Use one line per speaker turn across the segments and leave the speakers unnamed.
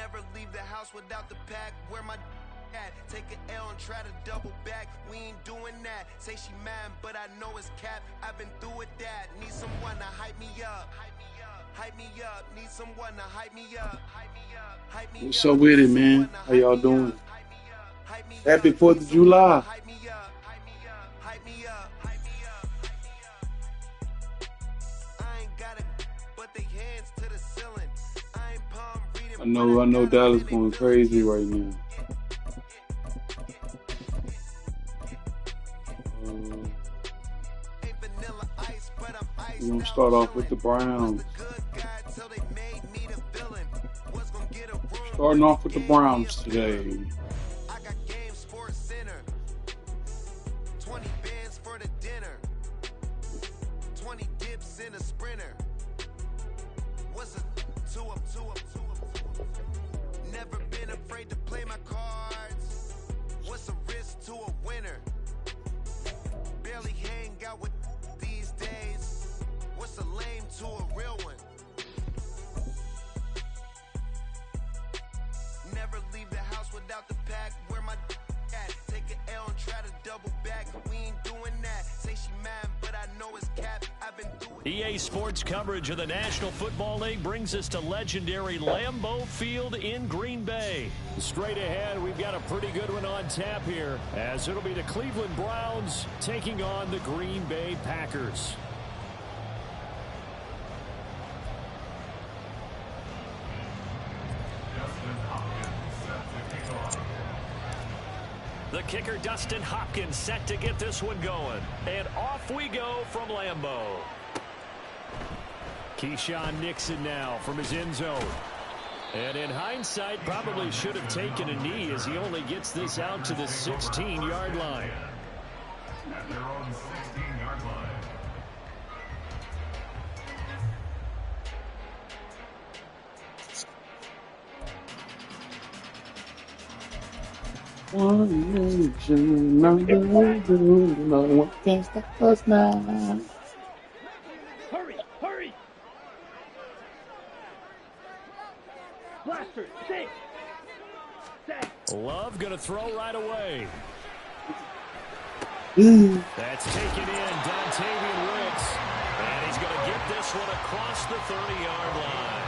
Never leave the house without the pack. Where my at? Take an L and try to double back. We ain't doing that. Say she mad, but I know it's cap. I've been through with that. Need someone to hype me up. Hype me up. Need someone to hype me up. Hype me up.
What's up with it, man? How y'all doing? Happy 4th of July. I know Dallas going crazy right now. We're going to start off with the Browns. Starting off with the Browns today.
EA Sports coverage of the National Football League brings us to legendary Lambeau Field in Green Bay. Straight ahead, we've got a pretty good one on tap here, as it'll be the Cleveland Browns taking on the Green Bay Packers. The kicker, Dustin Hopkins, set to get this one going. And off we go from Lambeau. Keyshawn Nixon now from his end zone. And in hindsight, probably should have taken a knee as he only gets this out to the 16-yard line.
At their own 16-yard line.
One nation, no one can stop us now.
Hurry! Blaster, stay.
Love gonna throw right away. That's taken in, Dontavian Wicks. And he's gonna get this one across the 30-yard line.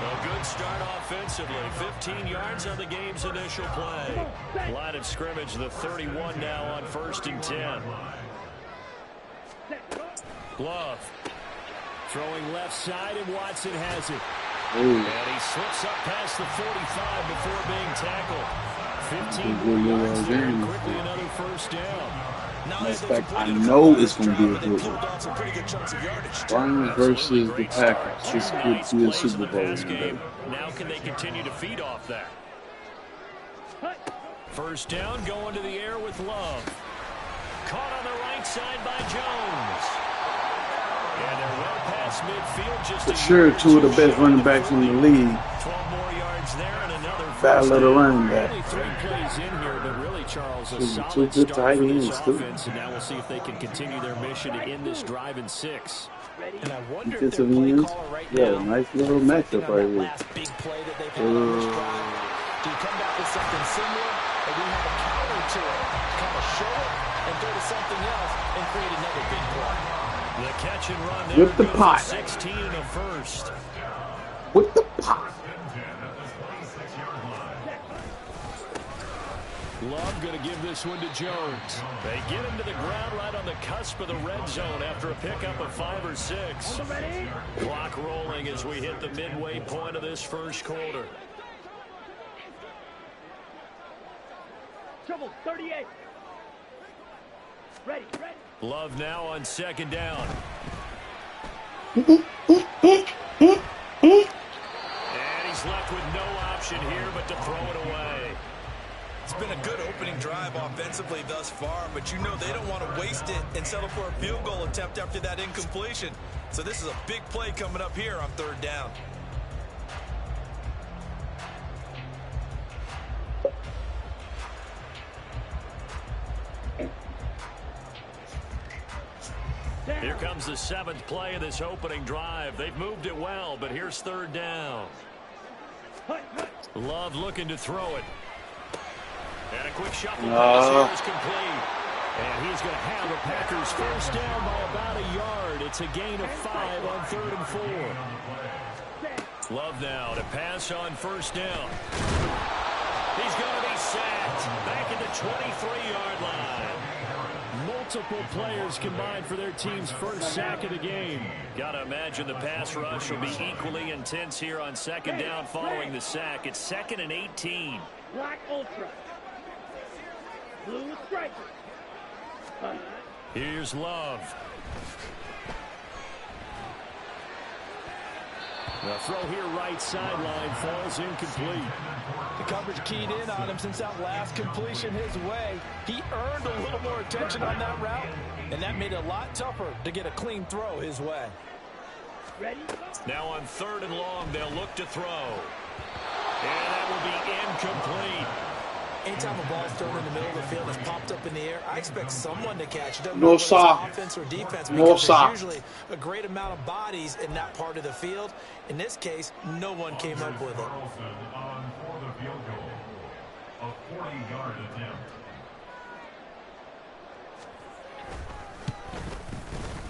A good start offensively. 15 yards on the game's initial play. Line of scrimmage, the 31 now on 1st and 10. Glove. Throwing left side, and Watson has it. And he slips up past the 45 before being tackled. 15 yards there, and quickly another first down.
Matter of fact, I know it's going to be a good one. Browns versus the Packers. This could be a Super Bowl.
Now can they continue to feed off that? First down, going to the air with Love. Caught on the right side by Jones. And they're well past midfield. Just
for sure, two of the best running backs in the league.
12 more yards there and another
battle of the running back.
Only 3 plays in here, but really, Charles, a solid
two good
start for this
too.
offense, and now we'll see if they can continue their mission to end this drive in 6.
And I wonder
if their play caller right now, nice little matchup right here.
Big play that they've had on this drive. Do you come back with something similar, or do you have a counter to it? Kind of show it and go to something else and create another big play.
The catch and run there
with the pot.
16 and a first.
With the pot.
Love going to give this one to Jones. They get him to the ground right on the cusp of the red zone after a pickup of 5 or 6. Clock rolling as we hit the midway point of this first quarter.
Trouble, 38. Ready.
Love now on 2nd down. And he's left with no option here but to throw it away.
It's been a good opening drive offensively thus far, but you know they don't want to waste it and settle for a field goal attempt after that incompletion. So this is a big play coming up here on 3rd down.
Here comes the 7th play of this opening drive. They've moved it well, but here's 3rd down. Love looking to throw it. And a quick shuffle pass here is complete. And he's going to have the Packers first down by about a yard. It's a gain of 5 on 3rd and 4. Love now to pass on first down. He's going to be sacked back at the 23-yard line. Multiple players combined for their team's first sack of the game. Got to imagine the pass rush will be equally intense here on 2nd down following the sack. It's 2nd and 18.
Black Ultra. Blue Striker.
Here's Love. The throw here right sideline falls incomplete.
The coverage keyed in on him since that last completion his way. He earned a little more attention on that route, and that made it a lot tougher to get a clean throw his way.
Ready?
Now on 3rd and long, they'll look to throw. And that will be incomplete.
Anytime a ball's thrown in the middle of the field and popped up in the air, I expect someone to catch it.
No sock.
Offense or defense,
No
because
sock.
there's usually a great amount of bodies in that part of the field. In this case, no one came up with it.
Carlson on for the field goal. A 40-yard attempt.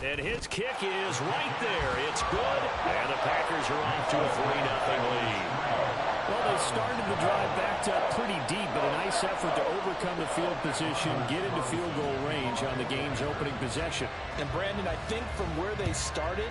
And his kick is right there. It's good. And the Packers are off to a 3-0 lead. Well, they started the drive backed up pretty deep, but a nice effort to overcome the field position, get into field goal range on the game's opening possession.
And, Brandon, I think from where they started,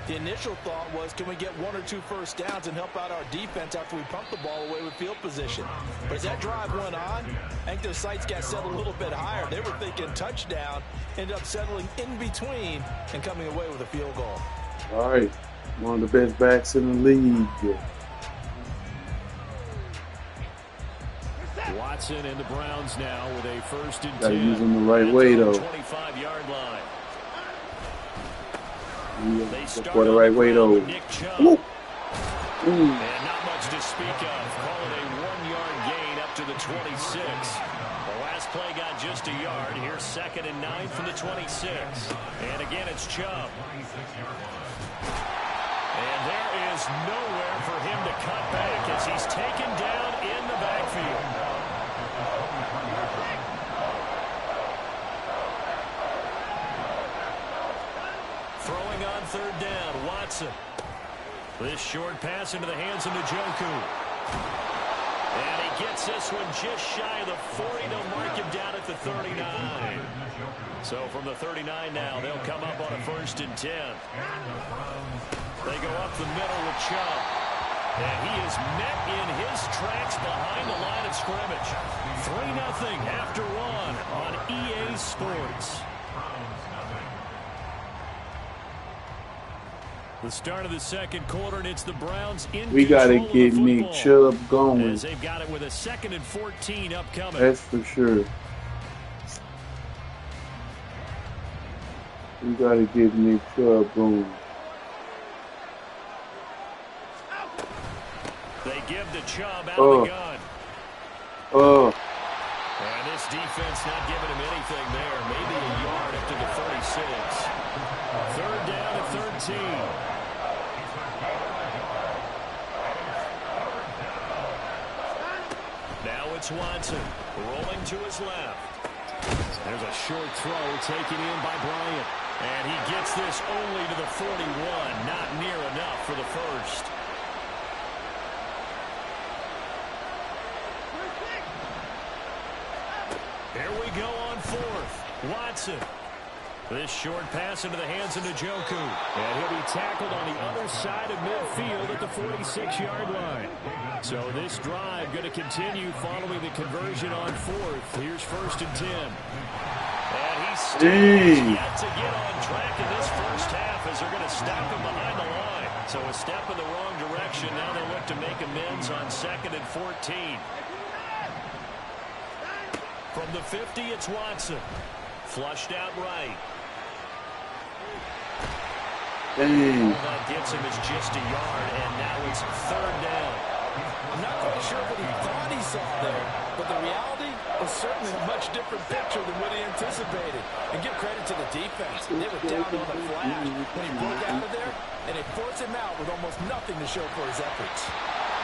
the initial thought was, can we get 1 or 2 first downs and help out our defense after we pump the ball away with field position? But as that drive went on, I think their sights got set a little bit higher. They were thinking touchdown, ended up settling in between and coming away with a field goal.
All right. One of the best backs in the league.
Watson and the Browns now with a 1st and 10.
Got to use them the right way, though.
25-yard line.
For the right way, though.
Nick Chubb.
Ooh.
And not much to speak of. Call it a 1-yard gain up to the 26. The last play got just a yard. Here's 2nd and 9 from the 26. And again, it's Chubb. And there is nowhere for him to cut back as he's taken down in the backfield. Throwing on 3rd down, Watson. This short pass into the hands of Njoku. And he gets this one just shy of the 40. They'll mark him down at the 39. So from the 39 now, they'll come up on a 1st and 10. They go up the middle with Chubb. And he is met in his tracks behind the line of scrimmage. 3-0 after 1 on EA Sports. The start of the 2nd quarter, and it's the Browns in
We got to
control
get
of the
Nick
football,
Chubb going.
as they've got it with a 2nd and 14 upcoming.
That's for sure. We got to get Nick Chubb going.
They give the Chubb out of the gun. And this defense not giving him anything there. Maybe a yard up to the 36. 3rd down at 13. Now it's Watson rolling to his left. There's a short throw taken in by Bryant. And he gets this only to the 41. Not near enough for the 1st. Here we go on 4th. Watson. This short pass into the hands of Njoku. And he'll be tackled on the other side of midfield at the 46-yard line. So this drive going to continue following the conversion on 4th. Here's 1st and 10. And he still yet to get on track in this first half as they're going to stop him behind the line. So a step in the wrong direction. Now they look to make amends on 2nd and 14. From the 50, it's Watson. Flushed out right. All that gets him is just a yard, and now it's 3rd down.
I'm not quite sure what he thought he saw there, but the reality was certainly a much different picture than what he anticipated. And give credit to the defense. They were down on the flash when he broke out of there, and they forced him out with almost nothing to show for his efforts.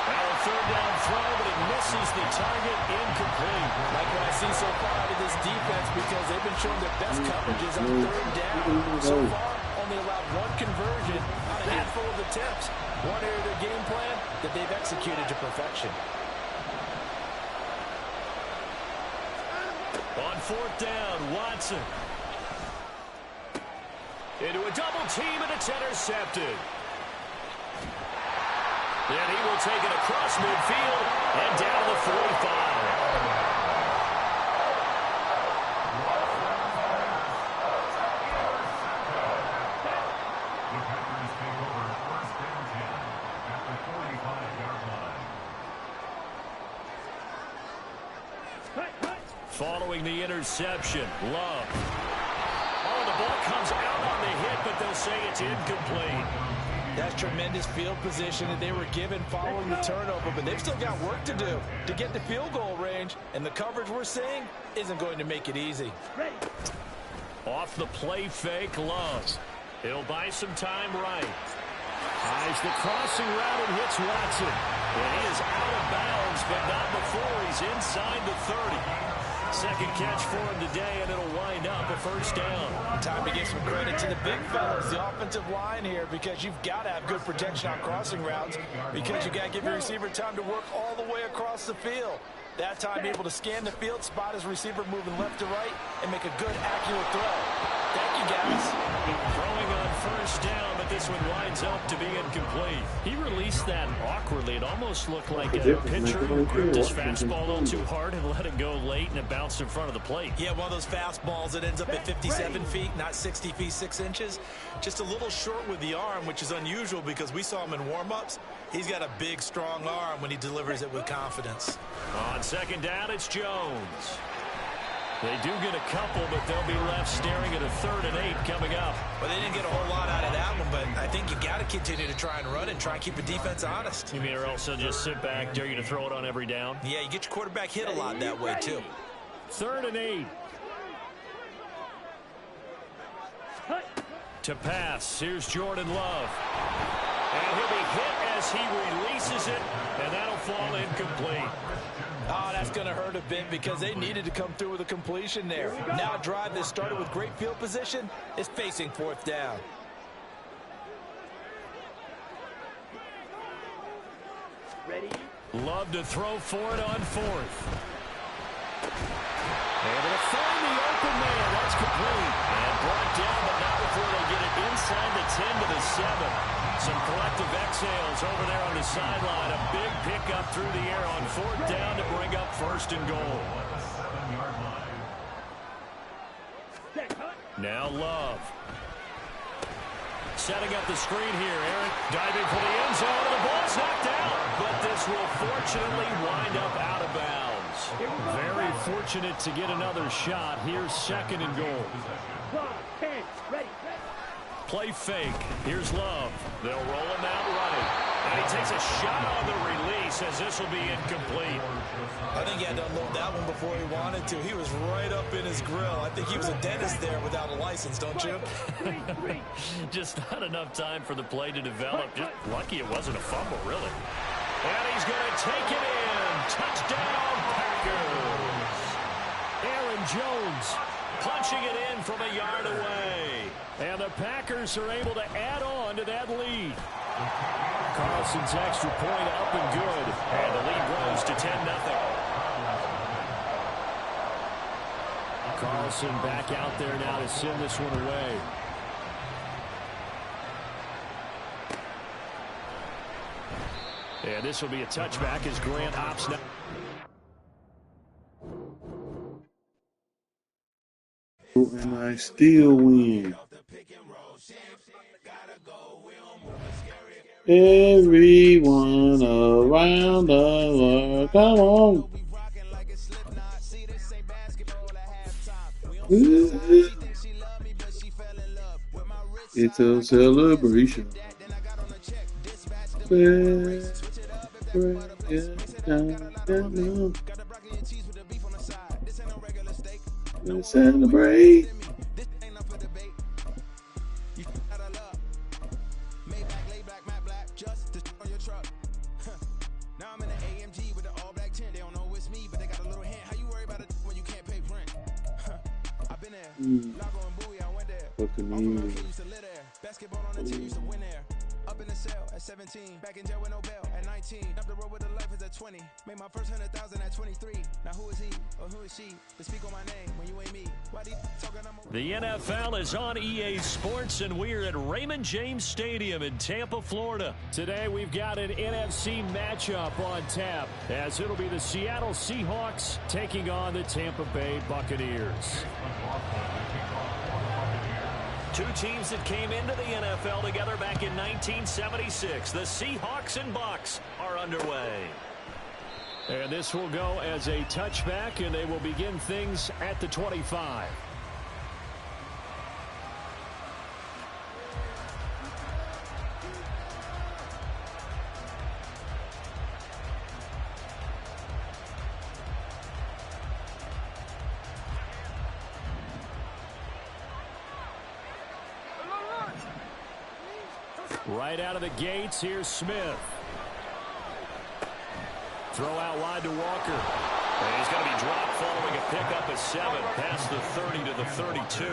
Now a third down throw, but it misses the target, incomplete.
Like what I see so far out of this defense, because they've been showing their best coverages on third down. So far, only allowed one conversion on a handful of attempts. One area of their game plan that they've executed to perfection.
On fourth down, Watson. Into a double team, and it's intercepted. And he will take it across midfield and down to the 45.
The Packers take over first and 10 at the 45-yard line.
Following the interception, Love. Oh, the ball comes out on the hit, but they'll say it's incomplete.
That's tremendous field position that they were given following the turnover, but they've still got work to do to get the field goal range, and the coverage we're seeing isn't going to make it easy.
Off the play fake, Love. He'll buy some time right. Highs the crossing route and hits Watson. And he is out of bounds, but not before he's inside the 30. Second catch for him today, and it'll wind up a first down.
Time to give some credit to the big fellas, the offensive line here, because you've got to have good protection on crossing routes, because you've got to give your receiver time to work all the way across the field. That time, able to scan the field, spot his receiver moving left to right, and make a good, accurate throw. Thank you, guys.
Throwing on first down, but this one winds up to be incomplete. He released that awkwardly. It almost looked like a pitcher who gripped his fastball a little too hard and let it go late, and it bounced in front of the plate.
Yeah, one of those fastballs that ends up at 57 feet, not 60 feet, 6 inches. Just a little short with the arm, which is unusual because we saw him in warm-ups. He's got a big, strong arm when he delivers it with confidence.
On second down, it's Jones. They do get a couple, but they'll be left staring at a 3rd and 8 coming up.
Well, they didn't get a whole lot out of that one, but I think you got to continue to try and run and try and keep the defense honest.
You mean or else they'll just sit back, dare you to throw it on every down?
Yeah, you get your quarterback hit a lot that way, too.
3rd and 8. To pass, here's Jordan Love. And he'll be hit as he releases it, and that'll fall incomplete.
Oh, that's going to hurt a bit because they needed to come through with a completion there. Now a drive that started with great field position is facing 4th down.
Ready?
Love to throw for it on 4th. Able to find the open man. That's complete. And brought down, but not before they get it inside the 10 to the 7. Some collective exhales over there on the sideline. A big pickup through the air on 4th down to bring up 1st and goal. Now Love. Setting up the screen here. Aaron diving for the end zone, and the ball's knocked out. But this will fortunately wind up out of bounds. Very fortunate to get another shot. Here's 2nd and goal.
Ready.
Play fake. Here's Love. They'll roll him out right. And he takes a shot on the release as this will be incomplete.
I think he had to unload that one before he wanted to. He was right up in his grill. I think he was a dentist there without a license, don't you?
Just not enough time for the play to develop. Just lucky it wasn't a fumble, really. And he's going to take it in. Touchdown, Packers. Aaron Jones punching it in from a yard away. And the Packers are able to add on to that lead. Carlson's extra point up and good. And the lead grows to 10-0. Carlson back out there now to send this one away. And this will be a touchback as Grant opts now.
And I still win. Everyone around the world, come on. It's a celebration. Celebrate. Buccaneers.
Basketball on the team used to win there. Up in the cell at 17, back in jail with no bail at 19. Up the road with the life is at 20. Made my first 100,000 at 23. Now who is he or who is she to speak on my name when you ain't me? Why do you talking?
The NFL is on EA Sports, and we're at Raymond James Stadium in Tampa, Florida. Today we've got an NFC matchup on tap, as it'll be the Seattle Seahawks taking on the Tampa Bay Buccaneers. Two teams that came into the NFL together back in 1976. The Seahawks and Bucs are underway. And this will go as a touchback, and they will begin things at the 25. Right out of the gates, here's Smith. Throw out wide to Walker. And he's going to be dropped following a pickup of 7 past the 30 to the 32.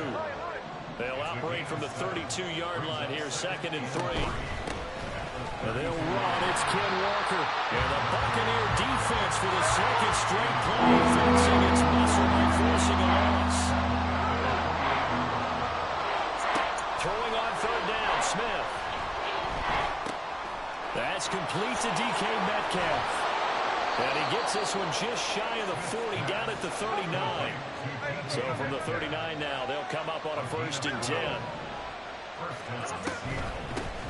They'll operate from the 32-yard line here, 2nd and 3. And they'll run. It's Ken Walker. And the Buccaneer defense for the second straight play, fencing its muscle by forcing a loss. Throwing on 3rd down, Smith. That's complete to DK Metcalf. And he gets this one just shy of the 40, down at the 39. So from the 39 now, they'll come up on a 1st and 10.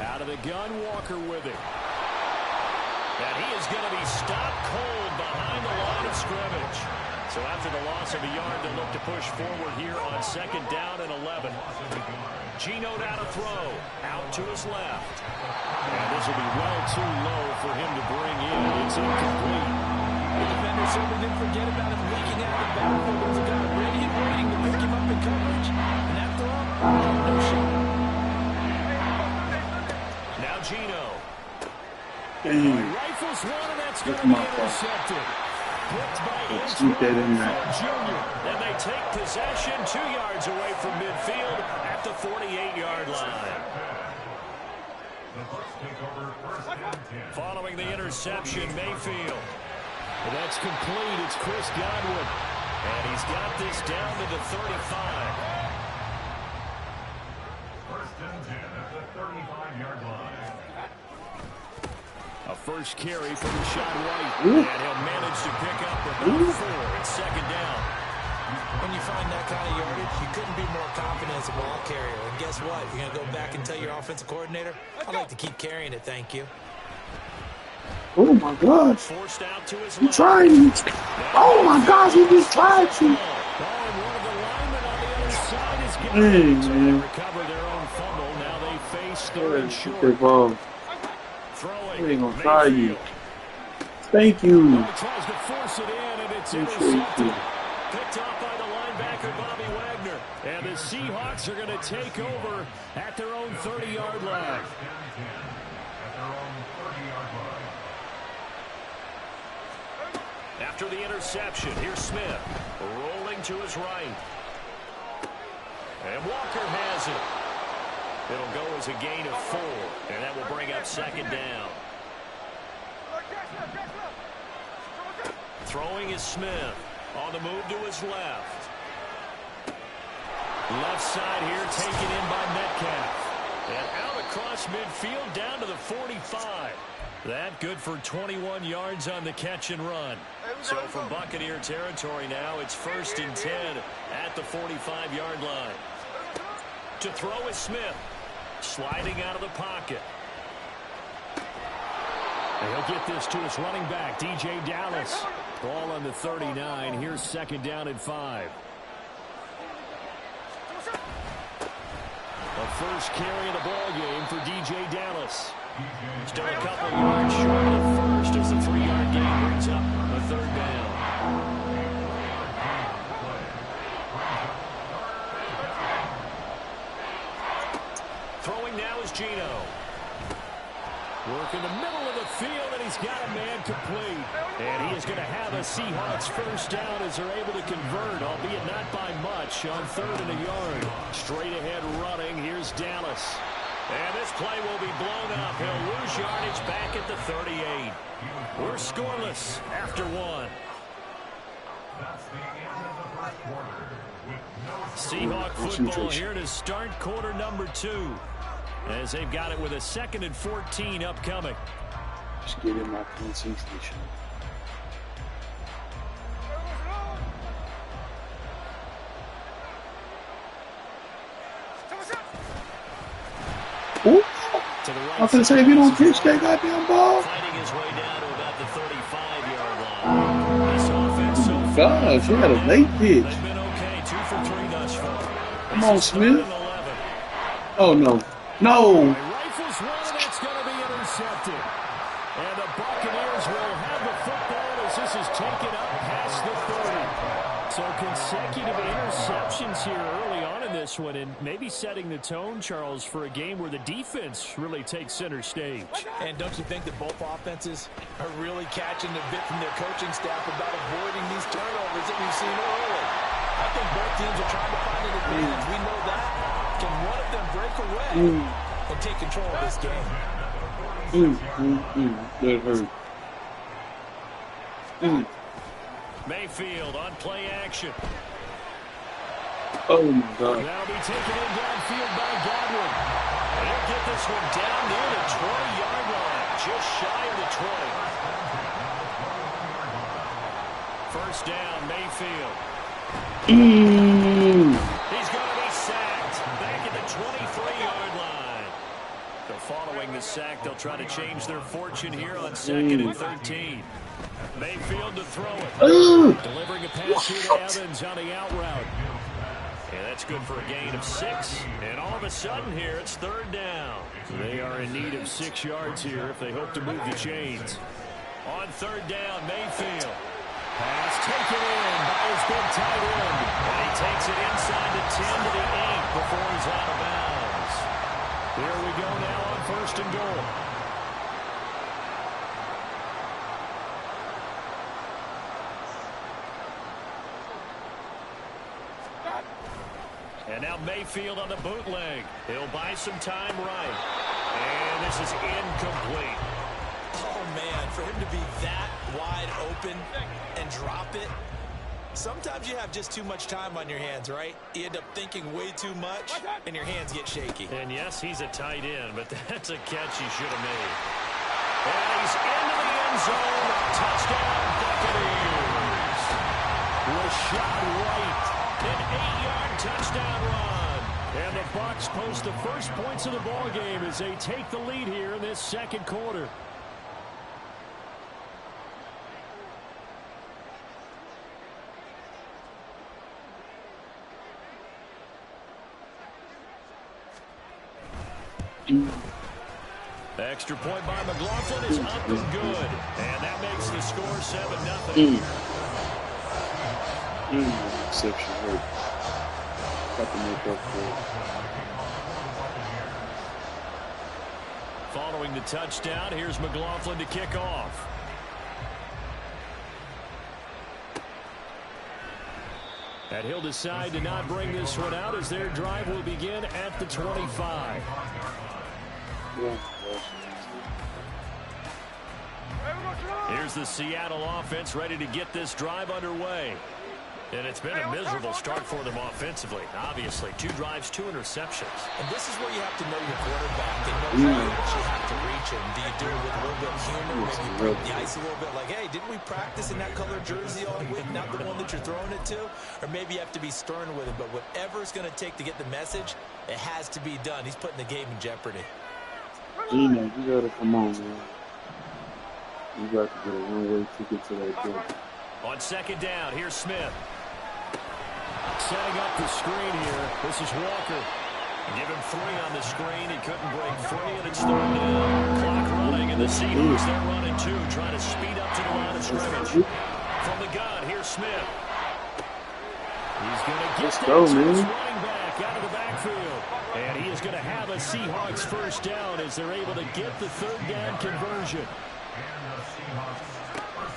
Out of the gun, Walker with it. And he is going to be stopped cold behind the line of scrimmage. So after the loss of a yard, they'll look to push forward here on 2nd down and 11. Geno down to throw. Out to his left. And this will be well too low for him to bring in. It's incomplete.
The defender certainly didn't forget about him leaking out of the backfield. There was a guy ready and waiting to pick him up in coverage. And after all, no shot.
Now Geno.
Rifles
one, and that's going to be intercepted.
Let's keep that in there.
And they take possession 2 yards away from midfield at the 48-yard line. Following the interception, Mayfield. And that's complete. It's Chris Godwin. And he's got this down to the 35.
1st and 10 at the 35-yard line.
A first carry from Rashad White. And he'll manage to pick up about 4. It's 2nd down.
When you find that kind of yardage, you couldn't be more confident as a ball carrier. And guess what? You're going to go back and tell your offensive coordinator, I'd like to keep carrying it, thank you.
Oh, my gosh.
Forced out to his
He tried me. Oh, my gosh, he just tried you. Hey, man.
Recover their own fumble. Now they face 3rd and short.
They ain't going to try you. Thank you.
Tries to force it in, and it's
Appreciate
intercepted.
you.
Picked off by the linebacker, Bobby Wagner. And the Seahawks are going to take over at their own 30-yard line. After the interception, here's Smith. Rolling to his right. And Walker has it. It'll go as a gain of 4. And that will bring up 2nd down. Throwing is Smith. On the move to his left. Left side here taken in by Metcalf. And out across midfield down to the 45. That good for 21 yards on the catch and run. So from Buccaneer territory now, it's 1st and 10 at the 45-yard line. To throw is Smith. Sliding out of the pocket. And he'll get this to his running back, DJ Dallas. Ball on the 39. Here's 2nd down and 5. A first carry of the ball game for DJ Dallas. Still a couple yards short of the first as the 3-yard gain brings up a 3rd down. Throwing now is Geno. Work in the middle of the field, and he's He's got a man complete. And he is going to have a Seahawks first down as they're able to convert, albeit not by much, on 3rd and a yard. Straight ahead running. Here's Dallas. And this play will be blown up. He'll lose yardage back at the 38. We're scoreless after 1. Seahawk football here to start quarter number 2. As they've got it with a 2nd and 14 upcoming.
Just get in my concentration. Ooh. I was gonna say, if you don't pitch that goddamn ball.
Fighting his way down to about the 35-yard line. This offense so far.
Gosh, he had a late pitch.
They've been okay, 2 for 3 thus far.
Come on, Smith. Oh no, no.
He rifles one, and it's going to be intercepted. And the Buccaneers will have the football as this is taken up past the 30. So consecutive interceptions here early on in this one, and maybe setting the tone, Charles, for a game where the defense really takes center stage.
And don't you think that both offenses are really catching a bit from their coaching staff about avoiding these turnovers that we've seen early? I think both teams are trying to find an advantage. We know that. Can one of them break away and take control of this game?
That hurt.
Mayfield on play action.
Oh my God.
Now be taken in downfield by Godwin. He'll get this one down near the 20-yard line, just shy of the 20. First down, Mayfield. He's going to be sacked back at the 23-yard line. So following the sack, they'll try to change their fortune here on 2nd and 13. Mayfield to throw it. Delivering a pass here to Evans on the out route. And that's good for a gain of 6. And all of a sudden here, it's 3rd down. They are in need of 6 yards here if they hope to move the chains. On 3rd down, Mayfield. Pass taken in by his big tight end. And he takes it inside the 10 to the 8 before he's out of bounds. Here we go now on 1st and goal. And now Mayfield on the bootleg. He'll buy some time right. And this is incomplete.
Oh, man, for him to be that wide open and drop it. Sometimes you have just too much time on your hands, right? You end up thinking way too much, and your hands get shaky.
And yes, he's a tight end, but that's a catch he should have made. And he's into the end zone. Touchdown, Buccaneers. Rashad White, an 8-yard touchdown run. And the Bucs post the first points of the ball game as they take the lead here in this 2nd quarter. Extra point by McLaughlin is up and good. And that makes the score 7-0.
Exception hurt. Got to make up for it.
Following the touchdown, here's McLaughlin to kick off. And he'll decide to not bring this one out as their drive will begin at the 25. Here's the Seattle offense ready to get this drive underway. And it's been a miserable start for them offensively. Obviously, 2 drives, 2 interceptions.
And this is where you have to know your quarterback and know how much you have to reach him. Do you do it with a little bit of humor, maybe break the ice a little bit, like, hey, didn't we practice in that color jersey all week, not the one that you're throwing it to? Or maybe you have to be stern with him, but whatever it's going to take to get the message, it has to be done. He's putting the game in jeopardy.
Gino, you gotta come on, man. You got to get a one-way ticket to that game.
On 2nd down, here's Smith. Setting up the screen here. This is Walker. Give him 3 on the screen. He couldn't break free, and it's 3rd down. Clock running, and the Seahawks, they're running 2, trying to speed up to the line of scrimmage. From the gun, here's Smith. He's going to get that to his running back out of the backfield. And he is going to have a Seahawks first down as they're able to get the 3rd down conversion.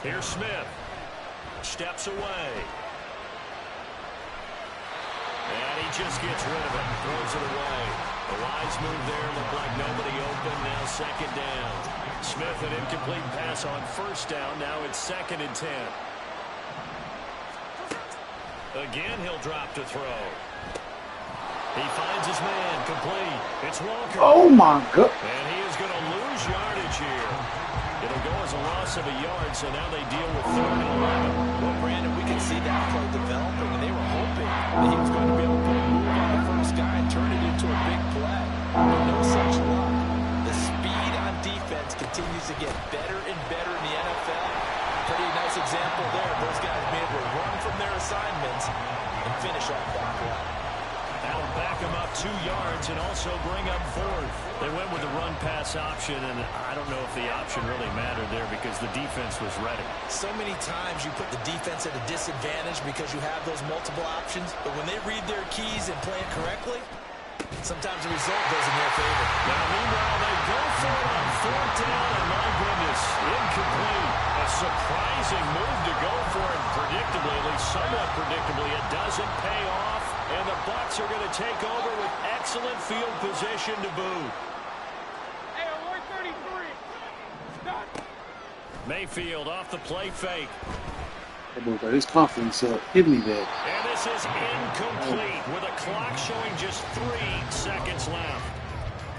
Here's Smith. Steps away. And he just gets rid of it. Throws it away. A wise move there. Looked like nobody open. Now second down. Smith, an incomplete pass on first down. Now it's 2nd and 10. Again, he'll drop to throw. He finds his man. Complete. It's Walker.
Oh, my God.
And he is going to lose yardage here. It'll go as a loss of a yard, so now they deal with 3rd and 11.
Well, Brandon, we can see that play developing, and they were hoping that he was going to be able to put a move on the first guy and turn it into a big play. But no such luck. The speed on defense continues to get better and better in the NFL. Pretty nice example there. Those guys being able to run from their assignments and finish off that play.
That'll back him up 2 yards and also bring up 4th. They went with the run-pass option, and I don't know if the option really mattered there because the defense was ready.
So many times you put the defense at a disadvantage because you have those multiple options, but when they read their keys and play it correctly, sometimes the result goes in their favor.
Now, meanwhile, they go for it on 4th down, and my goodness, incomplete. A surprising move to go for it, predictably, at least somewhat predictably. It doesn't pay off. And the Bucs are going to take over with excellent field position to boot.
Hey, 133. Stop.
Mayfield off the play fake.
That boy got his confidence up. Give me that.
And this is incomplete with a clock showing just 3 seconds left.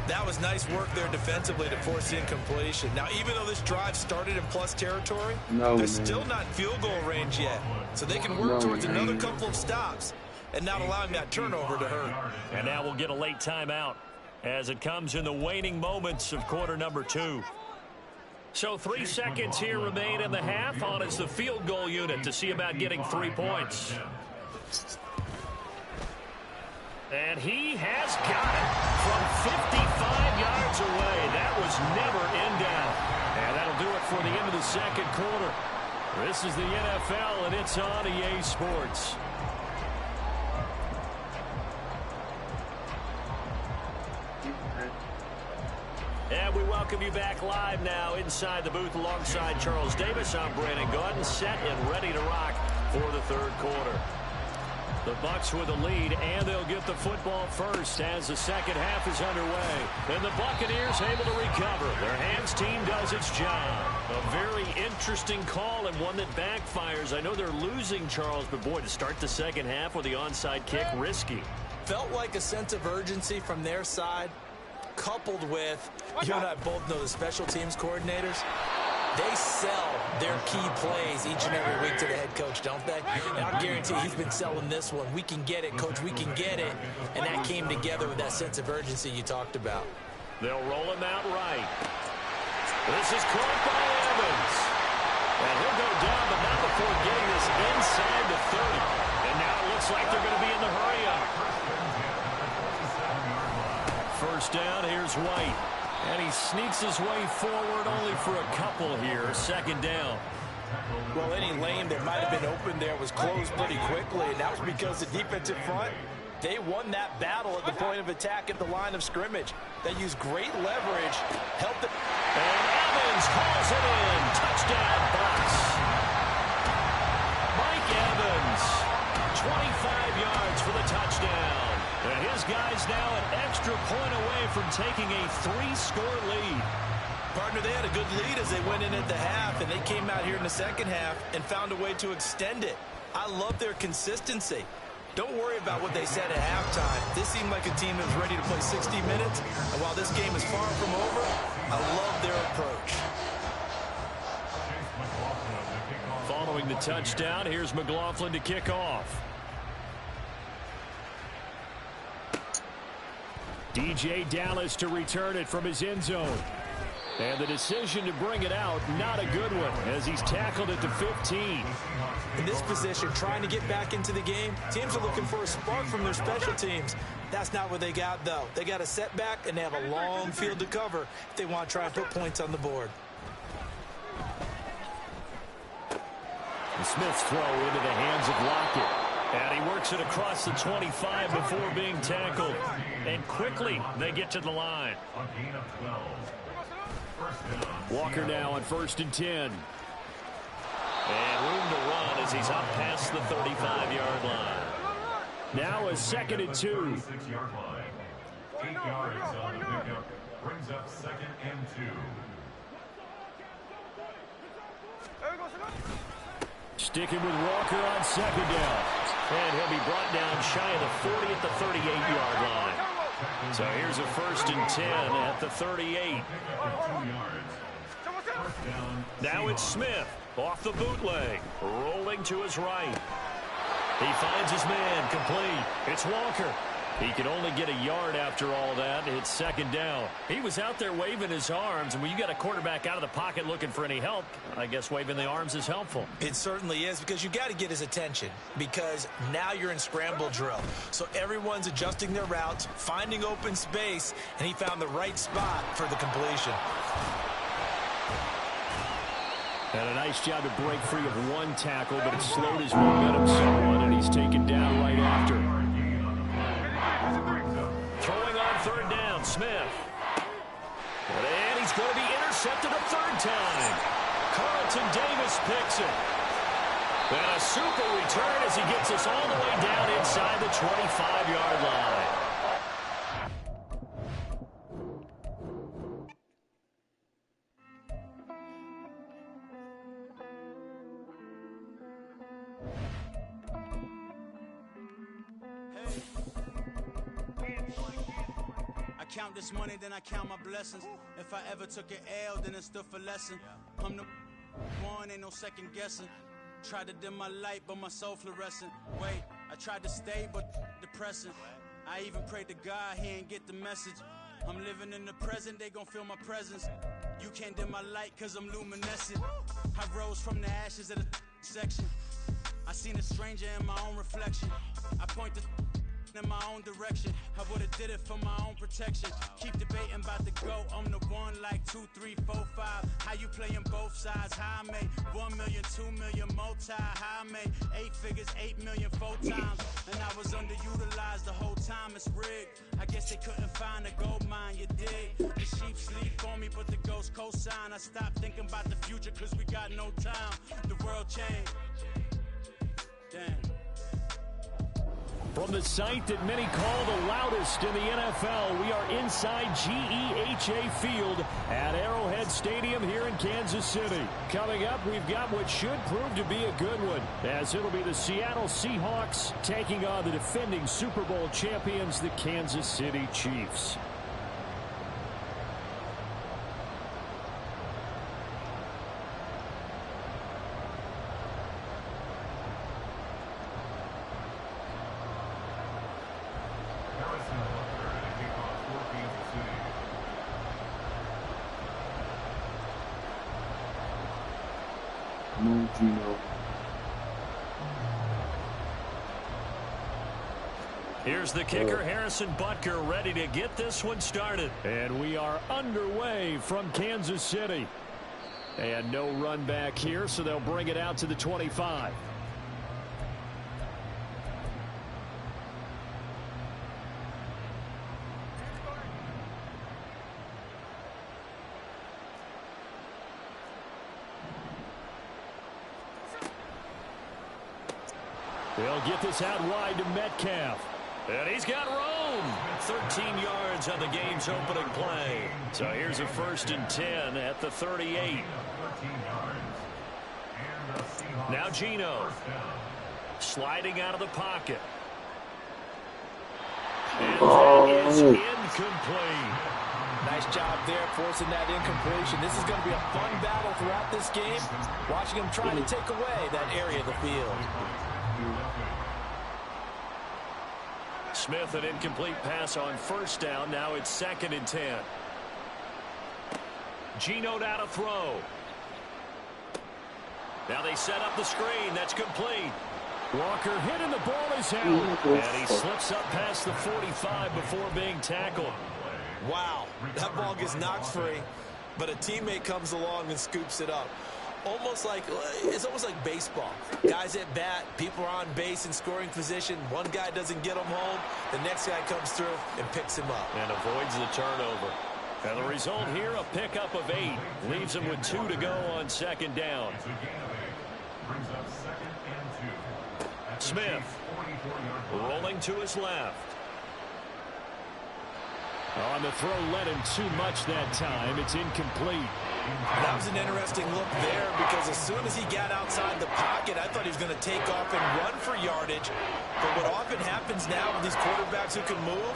That was nice work there defensively to force the incompletion. Now, even though this drive started in plus territory, they're still not in field goal range yet. So they can work towards another couple of stops and not allowing that turnover to hurt.
And now we'll get a late timeout as it comes in the waning moments of quarter number 2. So 3 seconds here remain in the half. On is the field goal unit to see about getting 3 points. And he has got it from 55 yards away. That was never in doubt. And that'll do it for the end of the second quarter. This is the NFL, and it's on EA Sports. And we welcome you back live now inside the booth alongside Charles Davis. I'm Brandon Gordon, set and ready to rock for the third quarter. The Bucs with the lead, and they'll get the football first as the second half is underway. And the Buccaneers able to recover. Their hands team does its job. A very interesting call and one that backfires. I know they're losing, Charles, but boy, to start the second half with the onside kick, risky.
Felt like a sense of urgency from their side, coupled with, you and I both know the special teams coordinators, they sell their key plays each and every week to the head coach, don't they? And I guarantee he's been selling this one. We can get it, coach, we can get it. And that came together with that sense of urgency you talked about.
They'll roll him out right. This is caught by Evans. And he'll go down, but not before getting this inside the 30. And now it looks like they're going to be in the hurry-up. First down, here's White. And he sneaks his way forward only for a couple here. Second down.
Well, any lane that might have been open there was closed pretty quickly, and that was because the defensive front, they won that battle at the point of attack at the line of scrimmage. They used great leverage, helped it.
And Evans hauls it in. Touchdown, Bucs. Mike Evans, 25 yards for the touchdown. And his guy's now an extra point away from taking a 3-score lead.
Partner, they had a good lead as they went in at the half, and they came out here in the second half and found a way to extend it. I love their consistency. Don't worry about what they said at halftime. This seemed like a team that was ready to play 60 minutes, and while this game is far from over, I love their approach.
Following the touchdown, here's McLaughlin to kick off. DJ Dallas to return it from his end zone. And the decision to bring it out, not a good one, as he's tackled at the 15.
In this position, trying to get back into the game, teams are looking for a spark from their special teams. That's not what they got, though. They got a setback, and they have a long field to cover if they want to try and put points on the board.
And Smith's throw into the hands of Lockett. And he works it across the 25 before being tackled. And quickly, they get to the line. Walker now on 1st and 10. And room to run as he's up past the 35-yard line. Now a 2nd and 2.
36-yard line. 8 yards on the pickup. Brings up 2nd and 2.
Sticking with Walker on 2nd down. And he'll be brought down shy of the 40 at the 38-yard line. So here's a 1st and 10 at the 38. Now it's Smith off the bootleg, rolling to his right. He finds his man, complete. It's Walker. He can only get a yard after all that. It's 2nd down. He was out there waving his arms, and when you got a quarterback out of the pocket looking for any help, I guess waving the arms is helpful.
It certainly is, because you got to get his attention, because now you're in scramble drill. So everyone's adjusting their routes, finding open space, and he found the right spot for the completion.
And a nice job to break free of one tackle, but it slowed his momentum somewhat, and he's taken down right after. Throwing on 3rd down, Smith. And he's going to be intercepted a 3rd time. Carlton Davis picks it. And a super return as he gets us all the way down inside the 25-yard line.
Count this money, then I count my blessings. If I ever took an L, then it stood for lesson. I'm the one, ain't no second guessing. Tried to dim my light, but my soul fluorescent. Wait, I tried to stay, but depressing. I even prayed to God, he ain't get the message. I'm living in the present, they gon' feel my presence. You can't dim my light, cause I'm luminescent. I rose from the ashes of the section. I seen a stranger in my own reflection. I point the in my own direction. I would've did it for my own protection. Keep debating about the GOAT. I'm the one like 2, 3, 4, 5. How you playing both sides? How I made 1 million, 2 million, multi. How I made 8 figures, 8 million, 4 times. And I was underutilized the whole time. It's rigged. I guess they couldn't find a gold mine. You dig? The sheep sleep on me, but the ghost cosign. I stopped thinking about the future, cause we got no time. The world changed. Damn.
From the site that many call the loudest in the NFL, we are inside GEHA Field at Arrowhead Stadium here in Kansas City. Coming up, we've got what should prove to be a good one, as it'll be the Seattle Seahawks taking on the defending Super Bowl champions, the Kansas City Chiefs. Here's the kicker, Harrison Butker, ready to get this one started. And we are underway from Kansas City. And no run back here, so they'll bring it out to the 25. They'll get this out wide to Metcalf. And he's got room. 13 yards on the game's opening play. So here's a 1st and 10 at the 38. Now Geno. Sliding out of the pocket. And that is incomplete.
Nice job there, forcing that incompletion. This is going to be a fun battle throughout this game. Watching him try to take away that area of the field.
Smith, an incomplete pass on 1st down. Now it's 2nd and 10. Geno now to throw. Now they set up the screen. That's complete. Walker hitting the ball is out. And he slips up past the 45 before being tackled.
Wow, that ball gets knocked free, but a teammate comes along and scoops it up. It's almost like baseball. Guys at bat, people are on base in scoring position. One guy doesn't get him home. The next guy comes through and picks him up.
And avoids the turnover. And the result here, a pickup of 8. Leaves him with 2 to go on second down. Smith rolling to his left. On the throw, led him too much that time. It's incomplete.
That was an interesting look there because as soon as he got outside the pocket, I thought he was going to take off and run for yardage. But what often happens now with these quarterbacks who can move,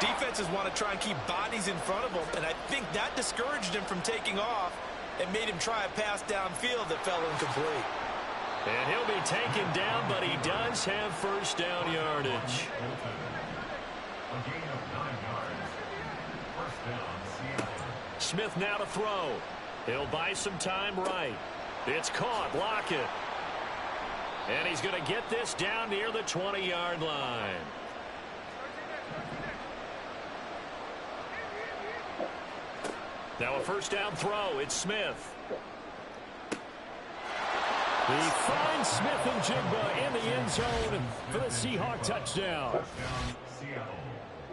defenses want to try and keep bodies in front of them, and I think that discouraged him from taking off and made him try a pass downfield that fell incomplete.
And he'll be taken down, but he does have first down yardage. Smith now to throw. He'll buy some time right. It's caught. Lockett. And he's going to get this down near the 20-yard line. Now a first down throw. It's Smith. He finds Smith and Jigba in the end zone for the Seahawk touchdown.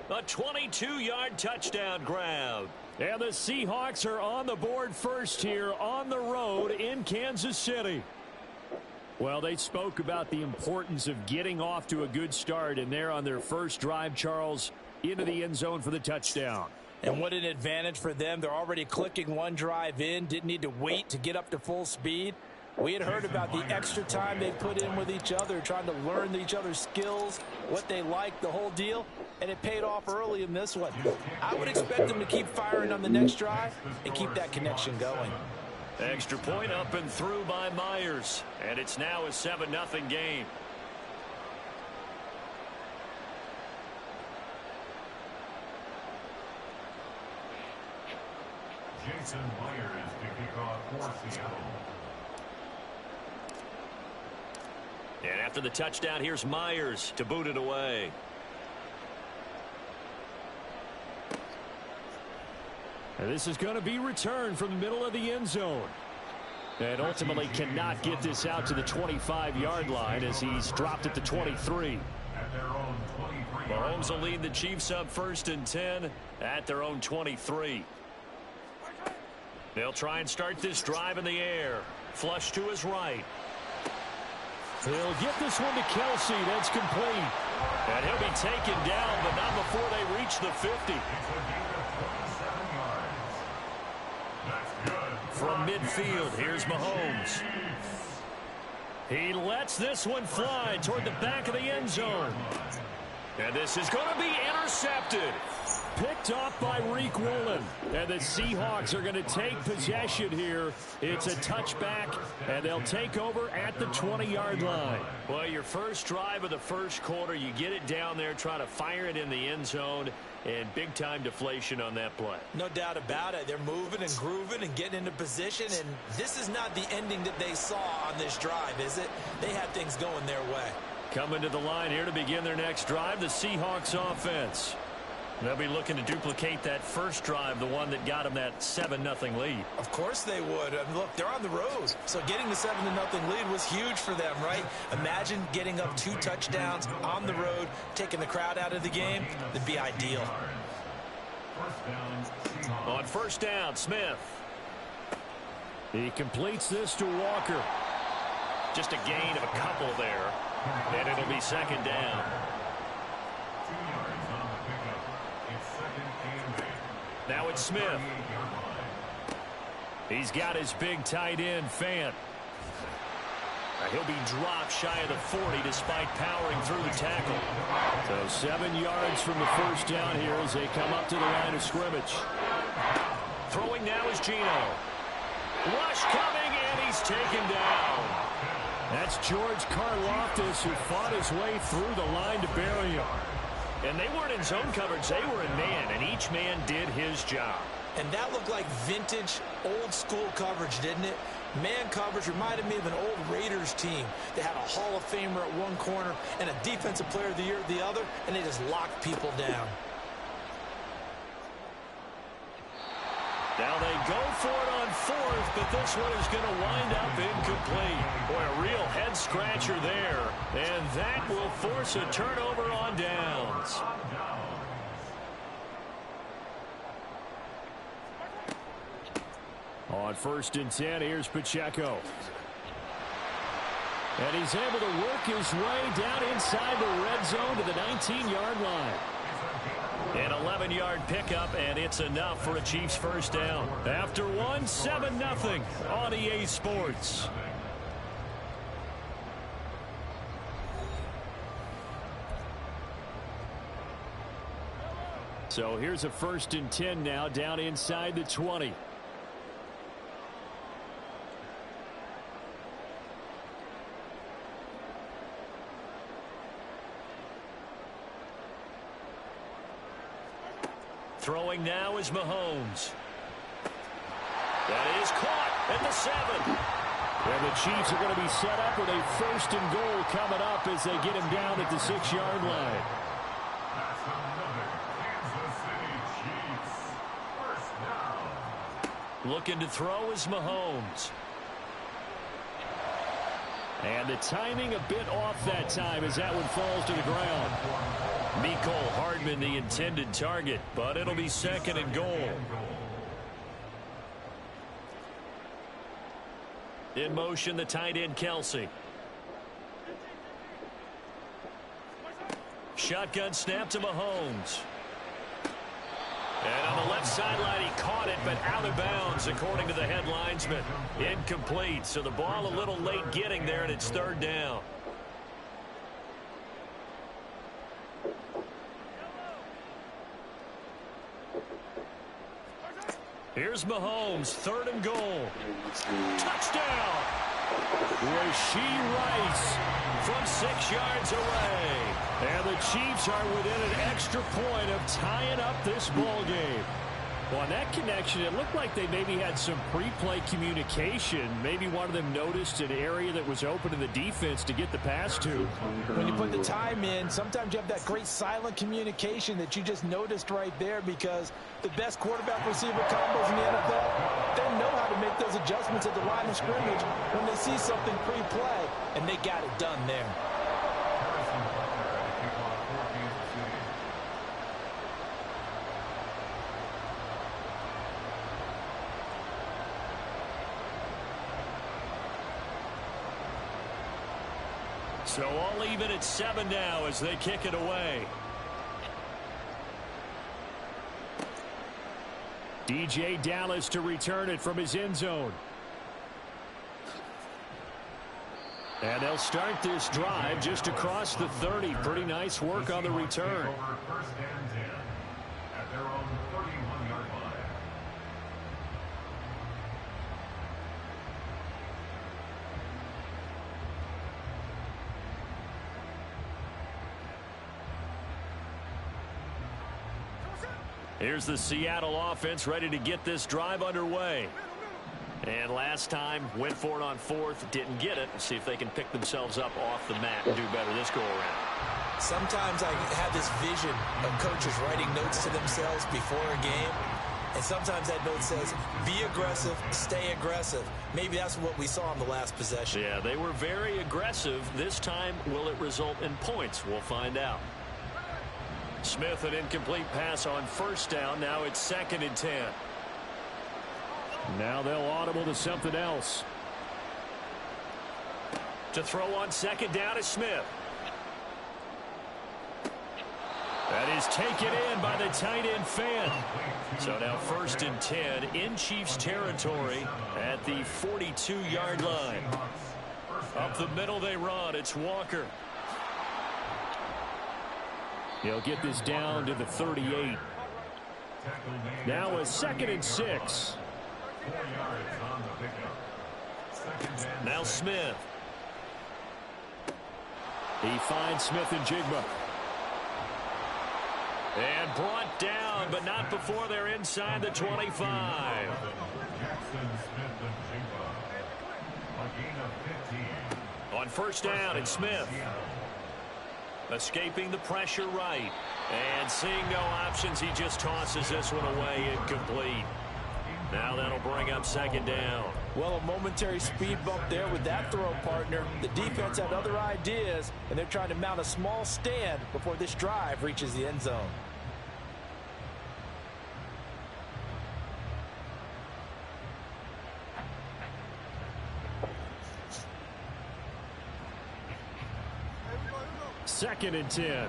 A 22-yard touchdown grab. And the Seahawks are on the board first here on the road in Kansas City. Well, they spoke about the importance of getting off to a good start, and they're on their first drive, Charles, into the end zone for the touchdown.
And what an advantage for them. They're already clicking one drive in, didn't need to wait to get up to full speed. We had heard about the extra time they put in with each other, trying to learn each other's skills, what they like, the whole deal, and it paid off early in this one. I would expect them to keep firing on the next drive and keep that connection going.
Extra point up and through by Myers, and it's now a 7-0 game.
Jason Myers to kick off for Seattle.
And after the touchdown, here's Myers to boot it away.
And this is going to be returned from the middle of the end zone. And ultimately cannot get this out to the 25-yard line as he's dropped at the 23.
Mahomes will lead the Chiefs up 1st and 10 at their own 23. They'll try and start this drive in the air. Flush to his right.
He'll get this one to Kelsey. That's complete.
And he'll be taken down, but not before they reach the 50. From midfield, here's Mahomes. He lets this one fly toward the back of the end zone. And this is going to be intercepted.
Picked off by Reek Woolen. And the Seahawks are going to take possession here. It's a touchback, and they'll take over at the 20-yard line.
Well, your first drive of the first quarter, you get it down there, try to fire it in the end zone, and big-time deflation on that play.
No doubt about it. They're moving and grooving and getting into position, and this is not the ending that they saw on this drive, is it? They had things going their way.
Coming to the line here to begin their next drive, the Seahawks offense. They'll be looking to duplicate that first drive, the one that got them that 7-0 lead.
Of course they would. I mean, look, they're on the road. So getting the 7-0 lead was huge for them, right? Imagine getting up 2 touchdowns on the road, taking the crowd out of the game. That'd be ideal.
On first down, Smith.
He completes this to Walker.
Just a gain of a couple there. And it'll be second down. Now it's Smith.
He's got his big tight end, Fant.
He'll be dropped shy of the 40 despite powering through the tackle.
So 7 yards from the first down here as they come up to the line of scrimmage.
Throwing now is Gino. Rush coming, and he's taken down.
That's George Karlaftis, who fought his way through the line to bury him.
And they weren't in zone coverage, they were in man, and each man did his job.
And that looked like vintage, old-school coverage, didn't it? Man coverage reminded me of an old Raiders team. They had a Hall of Famer at one corner and a Defensive Player of the Year at the other, and they just locked people down.
Now they go for it on fourth, but this one is going to wind up incomplete. Boy, a real head-scratcher there. And that will force a turnover on downs.
On 1st and 10, here's Pacheco. And he's able to work his way down inside the red zone to the 19-yard line. An 11-yard pickup, and it's enough for a Chiefs first down. After one, 7-0 on EA Sports. So here's a 1st and 10 now, down inside the 20. Throwing now is Mahomes. That is caught at the 7. And the Chiefs are going to be set up with a 1st and goal coming up as they get him down at the 6-yard line.
That's another Kansas City Chiefs first down.
Looking to throw is Mahomes. And the timing a bit off that time as that one falls to the ground. Mecole Hardman the intended target, but it'll be 2nd and goal. In motion, the tight end Kelsey. Shotgun snap to Mahomes. And on the left sideline, he caught it, but out of bounds, according to the head linesman. Incomplete, so the ball a little late getting there, and it's 3rd down. Here's Mahomes, 3rd and goal. Touchdown! Rashee Rice from 6 yards away. And the Chiefs are within an extra point of tying up this ball game. Well, on that connection, it looked like they maybe had some pre-play communication. Maybe one of them noticed an area that was open to the defense to get the pass to.
When you put the time in, sometimes you have that great silent communication that you just noticed right there, because the best quarterback-receiver combos in the NFL, they know how to make those adjustments at the line of scrimmage when they see something pre-play, and they got it done there.
So all even at 7 now as they kick it away. DJ Dallas to return it from his end zone. And they'll start this drive just across the 30. Pretty nice work on the return.
First and 10 at their own 31-yard line.
Here's the Seattle offense ready to get this drive underway. And last time, went for it on 4th, didn't get it. See if they can pick themselves up off the mat and do better this go-around.
Sometimes I have this vision of coaches writing notes to themselves before a game. And sometimes that note says, be aggressive, stay aggressive. Maybe that's what we saw in the last possession.
Yeah, they were very aggressive. This time, will it result in points? We'll find out. Smith, an incomplete pass on 1st down. Now it's 2nd and 10. Now they'll audible to something else. To throw on 2nd down is Smith. That is taken in by the tight end Fan. So now 1st and 10 in Chiefs territory at the 42-yard line. Up the middle they run. It's Walker. He'll get this down to the 38. Now a 2nd and 6. Now Smith. He finds Smith and Jigba. And brought down, but not before they're inside the 25. On 1st down, it's Smith. Escaping the pressure right. And seeing no options, he just tosses this one away incomplete. Now that'll bring up 2nd down.
Well, a momentary speed bump there with that throw, partner. The defense had other ideas, and they're trying to mount a small stand before this drive reaches the end zone.
2nd and 10.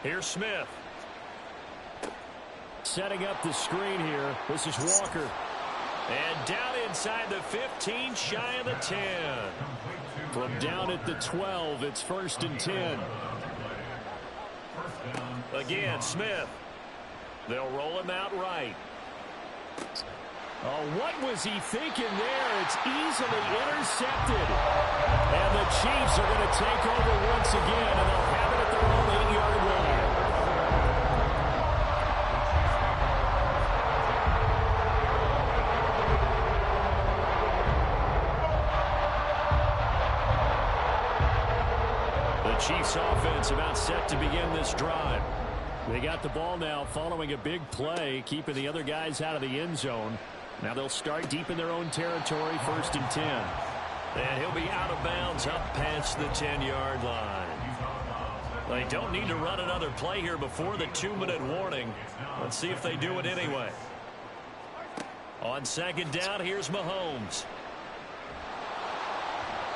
Here's Smith. Setting up the screen here. This is Walker. And down inside the 15, shy of the 10. From down at the 12, it's 1st and 10. Again, Smith. They'll roll him out right. Oh, what was he thinking there? It's easily intercepted. And the Chiefs are going to take over once again, and they'll have it at their own 8-yard line. The Chiefs offense about set to begin this drive. They got the ball now following a big play, keeping the other guys out of the end zone. Now they'll start deep in their own territory, 1st and 10. And he'll be out of bounds up past the 10-yard line. They don't need to run another play here before the 2-minute warning. Let's see if they do it anyway. On 2nd down, here's Mahomes.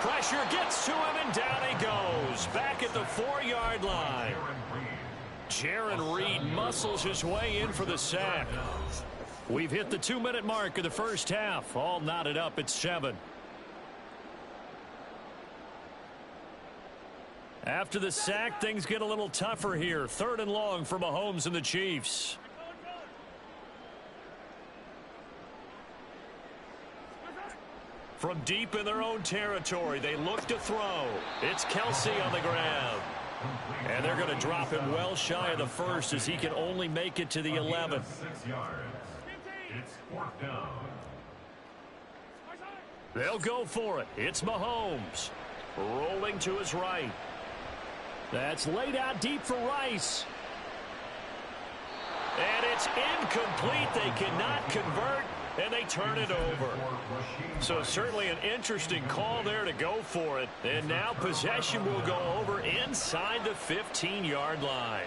Pressure gets to him, and down he goes. Back at the 4-yard line. Jaron Reed muscles his way in for the sack. We've hit the 2-minute mark of the first half. All knotted up at 7. After the sack, things get a little tougher here. 3rd and long for Mahomes and the Chiefs. From deep in their own territory, they look to throw. It's Kelsey on the grab. And they're going to drop him well shy of the 1st as he can only make it to the 11.
It's 4th down.
They'll go for it. It's Mahomes. Rolling to his right. That's laid out deep for Rice. And it's incomplete. They cannot convert, and they turn it over. So certainly an interesting call there to go for it. And now possession will go over inside the 15-yard line.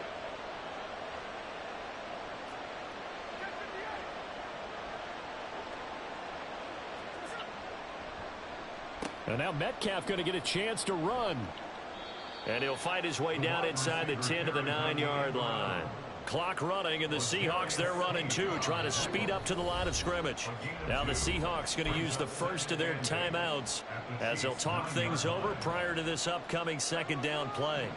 And now Metcalf going to get a chance to run. And he'll fight his way down inside the 10 to the 9-yard line. Clock running, and the Seahawks, they're running too, trying to speed up to the line of scrimmage. Now the Seahawks going to use the first of their timeouts as they'll talk things over prior to this upcoming 2nd down play.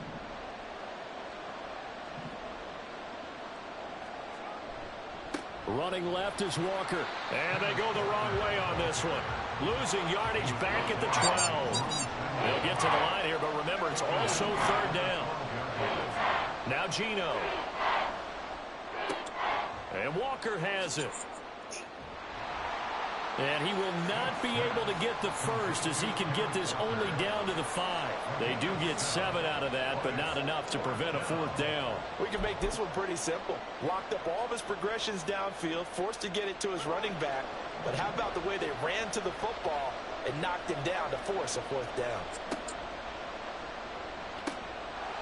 Running left is Walker. And they go the wrong way on this one. Losing yardage back at the 12. They'll get to the line here, but remember, it's also 3rd down. Now Geno. And Walker has it. And he will not be able to get the first as he can get this only down to the 5. They do get 7 out of that, but not enough to prevent a 4th down.
We can make this one pretty simple. Locked up all of his progressions downfield, forced to get it to his running back. But how about the way they ran to the football and knocked him down to force a 4th down?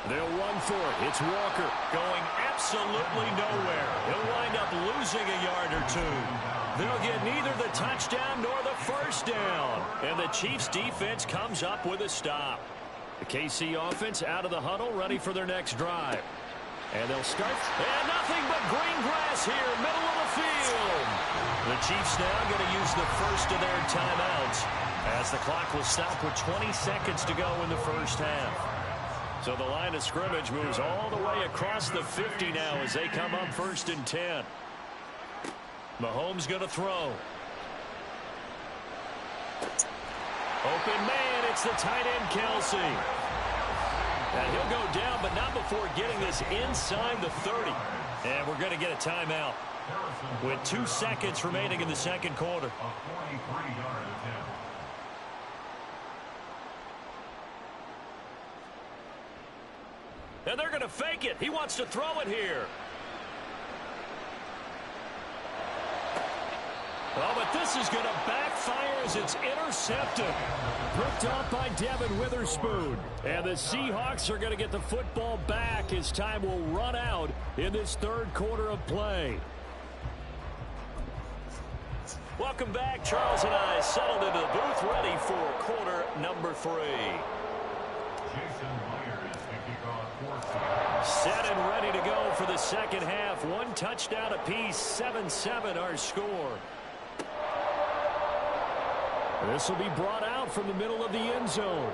They'll run for it. It's Walker going absolutely nowhere. He'll wind up losing a yard or 2. They'll get neither the touchdown nor the first down. And the Chiefs defense comes up with a stop. The KC offense out of the huddle, ready for their next drive. And they'll start. And nothing but green grass here, middle of the field. The Chiefs now going to use the first of their timeouts as the clock will stop with 20 seconds to go in the first half. So the line of scrimmage moves all the way across the 50 now as they come up 1st and 10. Mahomes going to throw. Open man, it's the tight end Kelsey. And he'll go down, but not before getting this inside the 30. And we're going to get a timeout with 2 seconds remaining in the 2nd quarter. And they're going to fake it. He wants to throw it here. Oh, but this is going to backfire as it's intercepted. Picked up by Devin Witherspoon. And the Seahawks are going to get the football back as time will run out in this 3rd quarter of play. Welcome back. Charles and I settled into the booth, ready for quarter number 3. Set and ready to go for the second half. 1 touchdown apiece, 7-7 our score. This will be brought out from the middle of the end zone.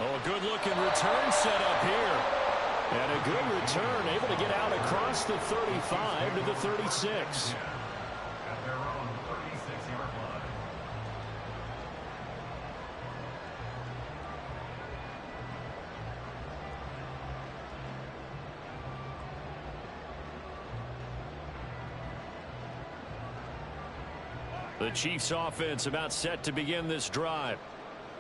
Oh, a good-looking return set up here. And a good return, able to get out across the 35 to the 36.
At their own 36-yard line.
The Chiefs offense about set to begin this drive.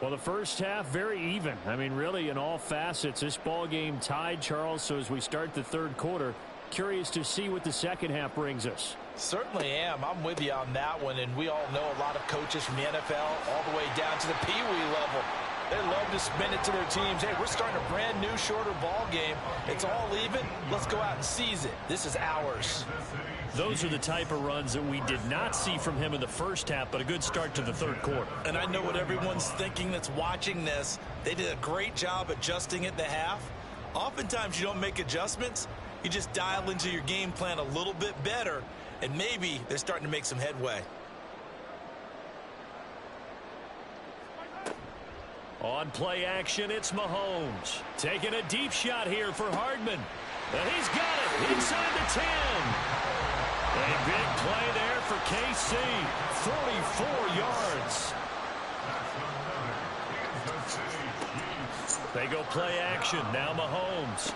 Well, the first half, very even. I mean, really, in all facets, this ball game tied, Charles. So as we start the third quarter, curious to see what the second half brings us.
Certainly am. I'm with you on that one. And we all know a lot of coaches from the NFL all the way down to the Pee-wee level. They love to spin it to their teams. Hey, we're starting a brand new, shorter ball game. It's all even. Let's go out and seize it. This is ours.
Those are the type of runs that we did not see from him in the first half, but a good start to the third quarter.
And I know what everyone's thinking that's watching this. They did a great job adjusting at the half. Oftentimes you don't make adjustments. You just dial into your game plan a little bit better, and maybe they're starting to make some headway.
On play action, it's Mahomes. Taking a deep shot here for Hardman. And he's got it inside the 10. A big play there for KC. 44 yards. They go play action. Now Mahomes.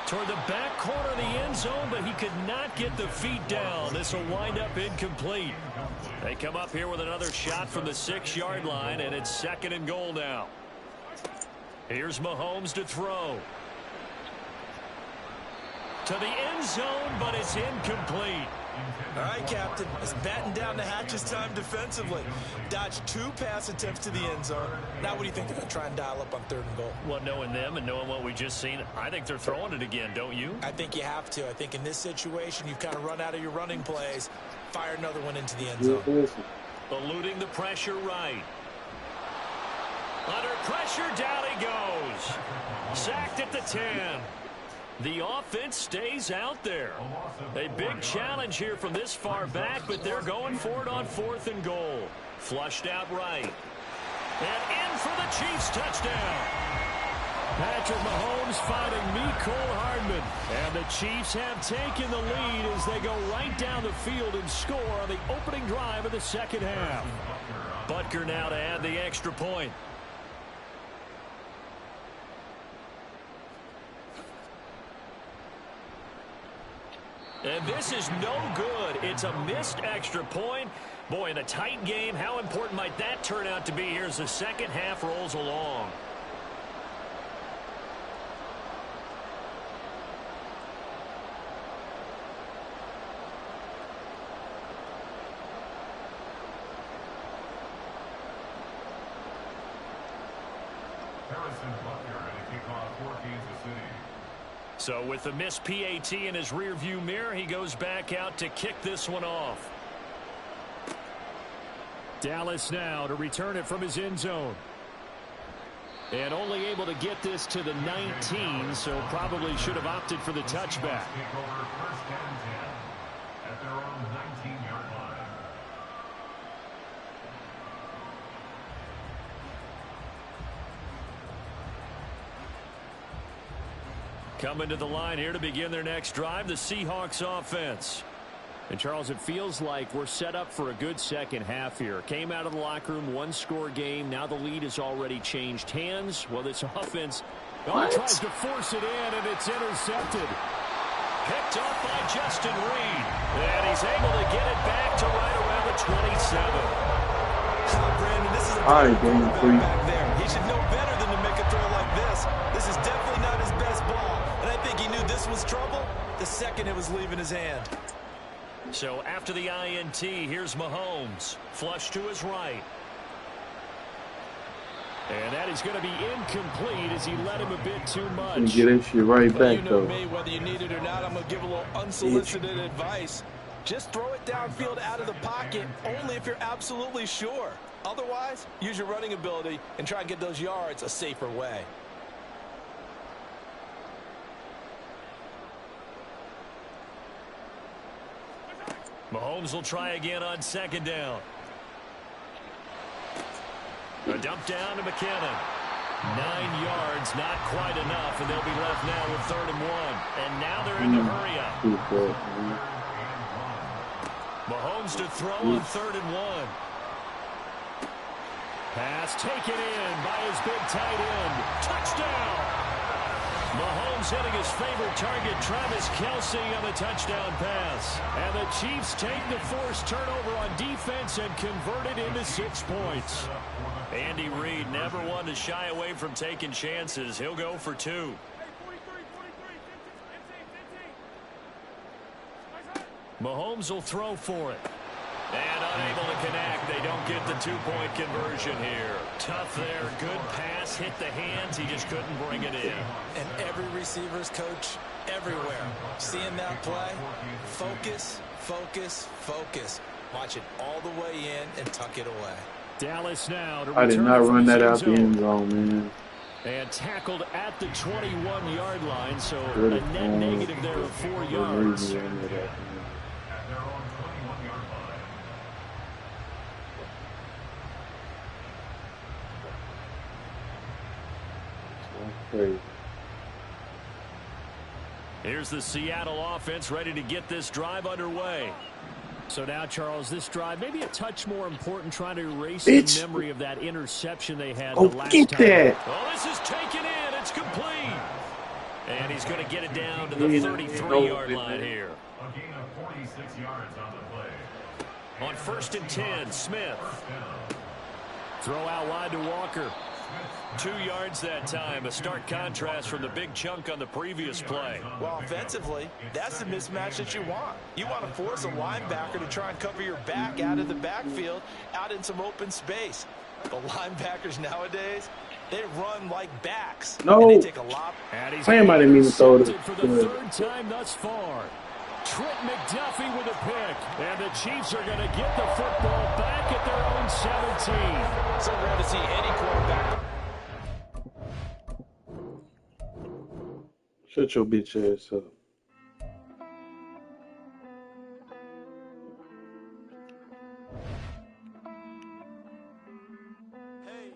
Toward the back corner of the end zone, but he could not get the feet down. This will wind up incomplete. They come up here with another shot from the 6-yard line, and it's 2nd and goal now. Here's Mahomes to throw. To the end zone, but it's incomplete.
All right, Captain. It's batten down the hatches time defensively. Dodged 2 pass attempts to the end zone. Now what do you think they're going to try and dial up on 3rd and goal?
Well, knowing them and knowing what we just seen, I think they're throwing it again, don't you?
I think you have to. I think in this situation, you've kind of run out of your running plays. Fire another one into the end zone.
Eluding the pressure right. Under pressure, down he goes. Sacked at the 10. The offense stays out there. A big challenge here from this far back, but they're going for it on 4th and goal. Flushed out right. And in for the Chiefs touchdown. Patrick Mahomes fighting Mecole Hardman. And the Chiefs have taken the lead as they go right down the field and score on the opening drive of the second half. Butker now to add the extra point. And this is no good. It's a missed extra point. Boy, in a tight game, how important might that turn out to be here as the second half rolls along?
Harrison Butker and a kickoff for Kansas City.
So with the missed PAT in his rearview mirror, he goes back out to kick this one off. Dallas now to return it from his end zone. And only able to get this to the 19, so probably should have opted for the touchback.
Take over 1st and 10 at their own 19-yard line.
Coming to the line here to begin their next drive, the Seahawks offense. And, Charles, it feels like we're set up for a good second half here. Came out of the locker room, 1-score game. Now the lead has already changed hands. Well, this offense tries to force it in, and it's intercepted. Picked up by Justin Reed. And he's able to get it back to right around the 27.
Brandon, this is a quarterback back there. He should know better than to make a throw like this. This is definitely not his best ball. And I think he knew this was trouble the second it was leaving his hand.
So after the INT, here's Mahomes. Flush to his right. And that is going to be incomplete as he let him a bit too much.
And get that shit right back,
you know me, whether you need it or not, I'm going to give a little unsolicited advice. Just throw it downfield out of the pocket only if you're absolutely sure. Otherwise, use your running ability and try and get those yards a safer way.
Mahomes will try again on second down. A dump down to McKinnon. 9 yards, not quite enough, and they'll be left now with 3rd and 1. And now they're in the hurry up. Mahomes to throw on 3rd and 1. Pass taken in by his big tight end. Touchdown! Mahomes hitting his favorite target, Travis Kelce, on the touchdown pass. And the Chiefs take the forced turnover on defense and convert it into 6 points. Andy Reid never one to shy away from taking chances. He'll go for 2. Mahomes will throw for it. And unable to connect. They don't get the 2-point conversion here. Tough there. Good pass. Hit the hands. He just couldn't bring it in.
And every receiver's coach everywhere. Seeing that play, focus, focus, focus. Watch it all the way in and tuck it away.
Dallas now to
I did not run that out the
zone.
end zone, man.
And tackled at the 21-yard line, so a net negative there of 4 yards.
Crazy.
Here's the Seattle offense ready to get this drive underway. So now, Charles, this drive maybe a touch more important, trying to erase the memory of that interception they had the last time.
That.
Oh, this is taken in. It's complete. And he's going to get it down to the 33-yard line here.
A gain of 46 yards on the play.
On 1st and 10, Smith. Throw out wide to Walker. 2 yards that time, a stark contrast from the big chunk on the previous play.
Well, offensively, that's the mismatch that you want. You want to force a linebacker to try and cover your back out of the backfield, out in some open space. The linebackers nowadays, they run like backs.
No.
And they take a lot.
Sam, I didn't mean to throw it.
For the 3rd time thus far. Trent McDuffie with a pick. And the Chiefs are going to get the football back at their own 17.
So rare to see any quarterback.
Shut your bitch ass up.
Hey.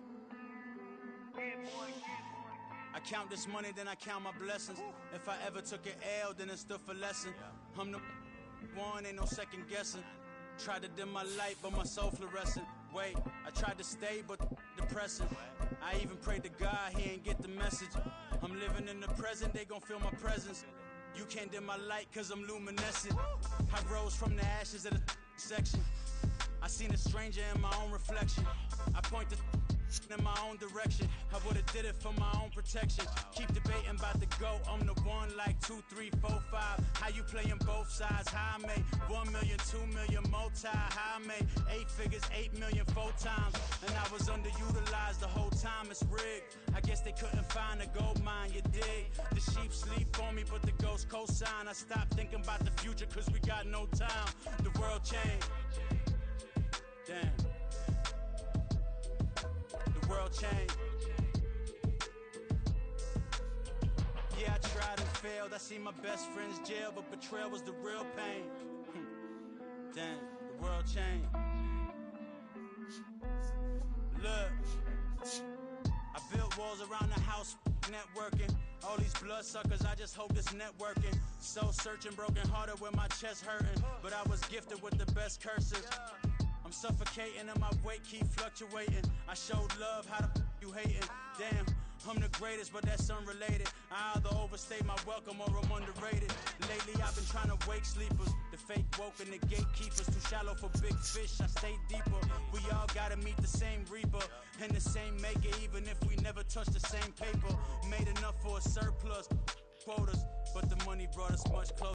I count this money, then I count my blessings. If I ever took an L, then it stood for lesson. I'm the one, ain't no second guessing. Tried to dim my light, but my soul fluorescent. Wait, I tried to stay, but depressing. I even prayed to God, he ain't get the message. I'm living in the present, they gon' feel my presence. You can't dim my light, cause I'm luminescent. I rose from the ashes of the section. I seen a stranger in my own reflection. I point the in my own direction. I would've did it for my own protection. Keep debating about the GOAT. I'm the one like 2, 3, 4, 5. How you playing both sides? How I made 1 million, 2 million multi. How I made 8 figures, 8 million 4 times. And I was underutilized the whole time. It's rigged. I guess they couldn't find a gold mine. You dig? The sheep sleep on me, but the ghost cosign. I stopped thinking about the future cause we got no time. The world changed. Damn. The world changed. Yeah, I tried and failed. I see my best friends jail, but betrayal was the real pain. Damn, the world changed. Look, I built walls around the house, networking. All these bloodsuckers, I just hope this networking. Soul searching, broken hearted with my chest hurting. But I was gifted with the best curses. I'm suffocating and my weight keep fluctuating. I showed love, how the you hating? Damn, I'm the greatest, but that's unrelated. I either overstay my welcome or I'm underrated. Lately I've been trying to wake sleepers. The fake woke and the gatekeepers. Too shallow for big fish, I stay deeper. We all gotta meet the same reaper and the same maker, even if we never touch the same paper. Made enough for a surplus quotas, but the money brought us much closer.